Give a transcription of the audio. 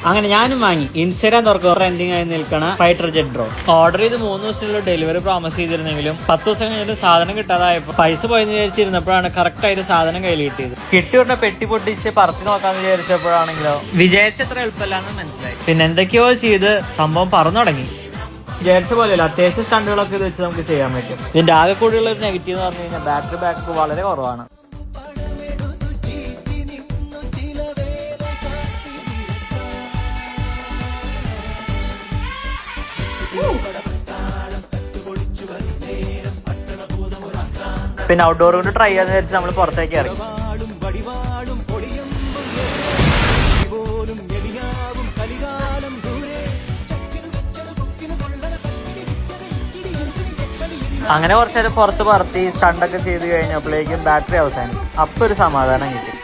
അങ്ങനെ ഞാനും വാങ്ങി. ഇൻസ്റ്റാഗ്രാം തുറക്കുക ട്രെൻഡിങ് ആയി നിൽക്കണ ഫൈറ്റർ ജെറ്റ് ഡ്രോൺ. ഓർഡർ ചെയ്ത് 3 ദിവസത്തിനുള്ള ഡെലിവറി പ്രോമിസ് ചെയ്തിരുന്നെങ്കിലും 10 ദിവസം കഴിഞ്ഞിട്ട് സാധനം കിട്ടാതായപ്പോൾ പൈസ പോയെന്ന് വിചാരിച്ചിരുന്നപ്പോഴാണ് കറക്റ്റ് ആയിട്ട് സാധനം കയ്യിൽ കിട്ടിയത്. കിട്ടിയുള്ള പെട്ടി പൊട്ടിച്ച് പറത്തി നോക്കാന്ന് വിചാരിച്ചപ്പോഴാണെങ്കിലോ വിചാരിച്ചത്ര എളുപ്പമല്ലാന്ന് മനസ്സിലായി. പിന്നെ എന്തൊക്കെയോ ചെയ്ത് സംഭവം പറന്നു തുടങ്ങി. വിചാരിച്ച പോലെയല്ല, അത്യാവശ്യം സ്റ്റണ്ടുകളൊക്കെ ഇത് വെച്ച് നമുക്ക് ചെയ്യാൻ പറ്റും. ഇതിന്റെ ആകെ കൂടിയുള്ള ഒരു നെഗറ്റീവ് എന്ന് പറഞ്ഞു കഴിഞ്ഞാൽ ബാറ്ററി ബാക്കപ്പ് വളരെ കുറവാണ്. പിന്നെ ഔട്ട്ഡോർ കൊണ്ട് ട്രൈ ചെയ്യാന്ന് വിചാരിച്ച് നമ്മൾ പുറത്തേക്ക് ഇറങ്ങി. അങ്ങനെ കുറച്ചു നേരം പുറത്ത് പറത്തി സ്റ്റണ്ടൊക്കെ ചെയ്ത് കഴിഞ്ഞപ്പോഴേക്കും ബാറ്ററി അവസാനിക്കും. അപ്പോൾ ഒരു സമാധാനം കിട്ടി.